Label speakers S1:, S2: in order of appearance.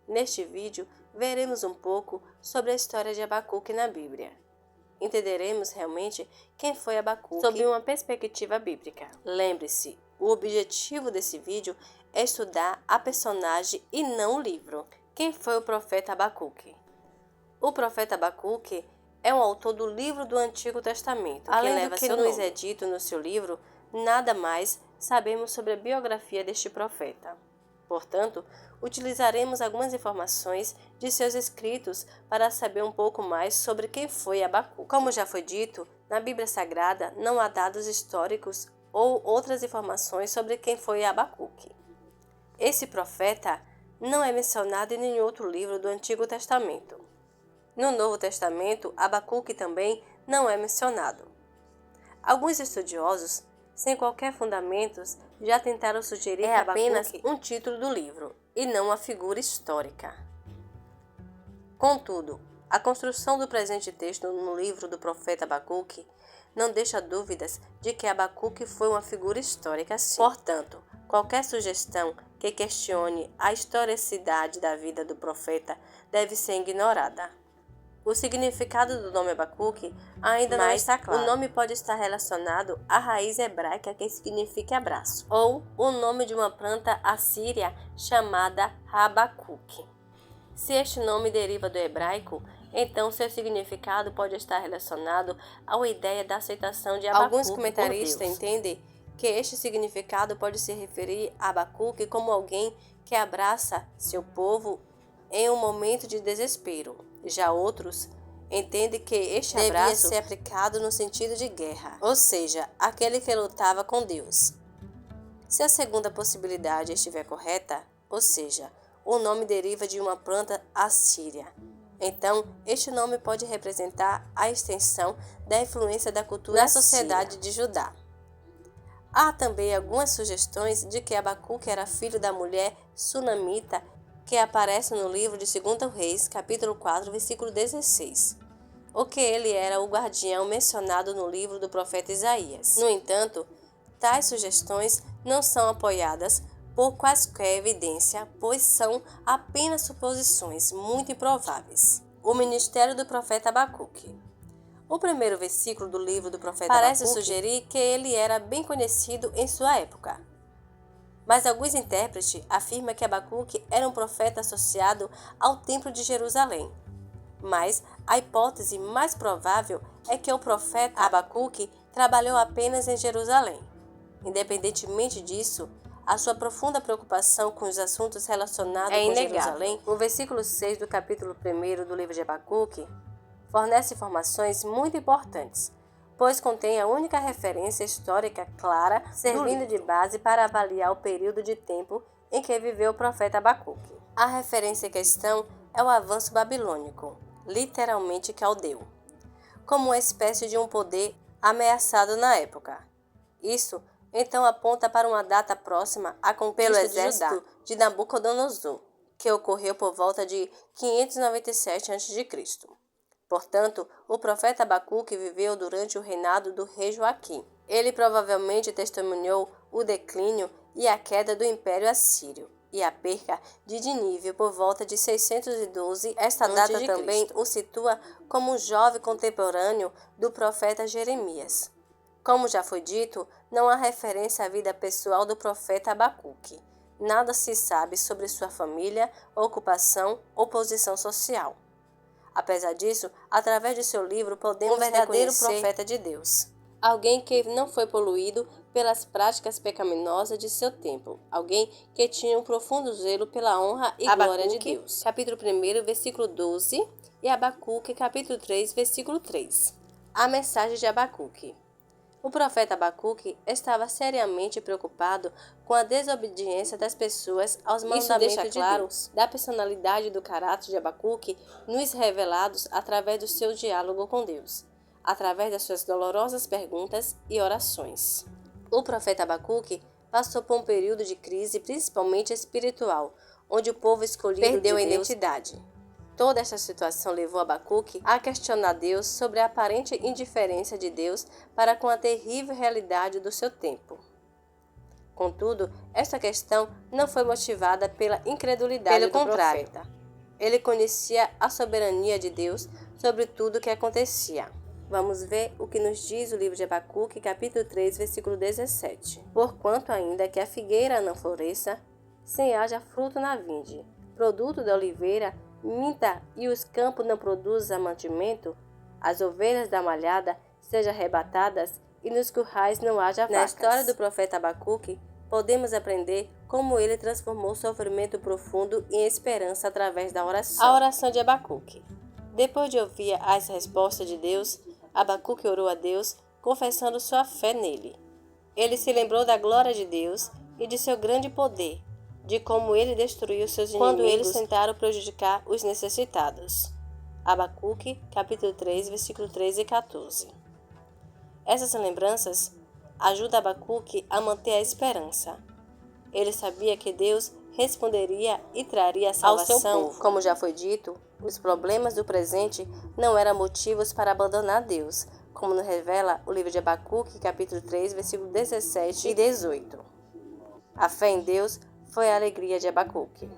S1: Neste vídeo, veremos um pouco sobre a história de Abacuque na Bíblia. Entenderemos realmente quem foi Abacuque sob uma perspectiva bíblica. Lembre-se, o objetivo desse vídeo é estudar a personagem e não o livro. Quem foi o profeta Abacuque? O profeta Abacuque é um autor do livro do Antigo Testamento. Além do que nos é dito no seu livro, nada mais sabemos sobre a biografia deste profeta. Portanto, utilizaremos algumas informações de seus escritos para saber um pouco mais sobre quem foi Abacuque. Como já foi dito, na Bíblia Sagrada não há dados históricos ou outras informações sobre quem foi Abacuque. Esse profeta não é mencionado em nenhum outro livro do Antigo Testamento. No Novo Testamento, Abacuque também não é mencionado. Alguns estudiosos, sem qualquer fundamentos, já tentaram sugerir que apenas um título do livro, e não uma figura histórica. Contudo, a construção do presente texto no livro do profeta Abacuque não deixa dúvidas de que Abacuque foi uma figura histórica sim. Portanto, qualquer sugestão que questione a historicidade da vida do profeta deve ser ignorada. O significado do nome Abacuque ainda não está claro. O nome pode estar relacionado à raiz hebraica que significa abraço, ou o nome de uma planta assíria chamada Habacuque. Se este nome deriva do hebraico, então seu significado pode estar relacionado à ideia da aceitação de Abacuque. Alguns comentaristas entendem que este significado pode se referir a Abacuque como alguém que abraça seu povo em um momento de desespero. Já outros entendem que este abraço devia ser aplicado no sentido de guerra, ou seja, aquele que lutava com Deus. Se a segunda possibilidade estiver correta, ou seja, o nome deriva de uma planta assíria, então este nome pode representar a extensão da influência da cultura na sociedade de Judá. Há também algumas sugestões de que Abacuque era filho da mulher sunamita que aparece no livro de 2 Reis, capítulo 4, versículo 16, ou que ele era o guardião mencionado no livro do profeta Isaías. No entanto, tais sugestões não são apoiadas por quaisquer evidência, pois são apenas suposições muito improváveis. O ministério do profeta Abacuque. O primeiro versículo do livro do profeta parece sugerir que ele era bem conhecido em sua época. Mas alguns intérpretes afirmam que Abacuque era um profeta associado ao Templo de Jerusalém. Mas a hipótese mais provável é que o profeta Abacuque trabalhou apenas em Jerusalém. Independentemente disso, a sua profunda preocupação com os assuntos relacionados com Jerusalém, o versículo 6 do capítulo 1 do livro de Abacuque, fornece informações muito importantes, pois contém a única referência histórica clara, servindo de base para avaliar o período de tempo em que viveu o profeta Abacuque. A referência em questão é o avanço babilônico, literalmente caldeu, como uma espécie de um poder ameaçado na época. Isso, então, aponta para uma data próxima à conquista pelo exército de Nabucodonosor, que ocorreu por volta de 597 a.C. Portanto, o profeta Abacuque viveu durante o reinado do rei Joaquim. Ele provavelmente testemunhou o declínio e a queda do Império Assírio e a perca de Nínive por volta de 612. Esta data também o situa como um jovem contemporâneo do profeta Jeremias. Como já foi dito, não há referência à vida pessoal do profeta Abacuque. Nada se sabe sobre sua família, ocupação ou posição social. Apesar disso, através de seu livro podemos um verdadeiro profeta de Deus. Alguém que não foi poluído pelas práticas pecaminosas de seu tempo. Alguém que tinha um profundo zelo pela honra e glória de Deus. Capítulo 1, versículo 12 e Abacuque, capítulo 3, versículo 3. A mensagem de Abacuque. O profeta Abacuque estava seriamente preocupado com a desobediência das pessoas aos mandamentos de Deus. Da personalidade e do caráter de Abacuque nos revelados através do seu diálogo com Deus, através das suas dolorosas perguntas e orações. O profeta Abacuque passou por um período de crise, principalmente espiritual, onde o povo escolhido perdeu a identidade. Toda esta situação levou Abacuque a questionar Deus sobre a aparente indiferença de Deus para com a terrível realidade do seu tempo. Contudo, esta questão não foi motivada pela incredulidade do profeta. Ele conhecia a soberania de Deus sobre tudo o que acontecia. Vamos ver o que nos diz o livro de Abacuque, capítulo 3, versículo 17. Porquanto ainda que a figueira não floresça, sem haja fruto na vinde, produto da oliveira minta e os campos não produzam mantimento, as ovelhas da malhada sejam arrebatadas e nos currais não haja vacas. Na história do profeta Abacuque, podemos aprender como ele transformou o sofrimento profundo em esperança através da oração. A oração de Abacuque. Depois de ouvir as respostas de Deus, Abacuque orou a Deus, confessando sua fé nele. Ele se lembrou da glória de Deus e de seu grande poder, de como ele destruiu seus inimigos quando eles tentaram prejudicar os necessitados. Abacuque, capítulo 3, versículo 13 e 14. Essas lembranças ajudam Abacuque a manter a esperança. Ele sabia que Deus responderia e traria a salvação ao seu povo. Como já foi dito, os problemas do presente não eram motivos para abandonar Deus, como nos revela o livro de Abacuque, capítulo 3, versículo 17 e 18. A fé em Deus foi a alegria de Abacuque.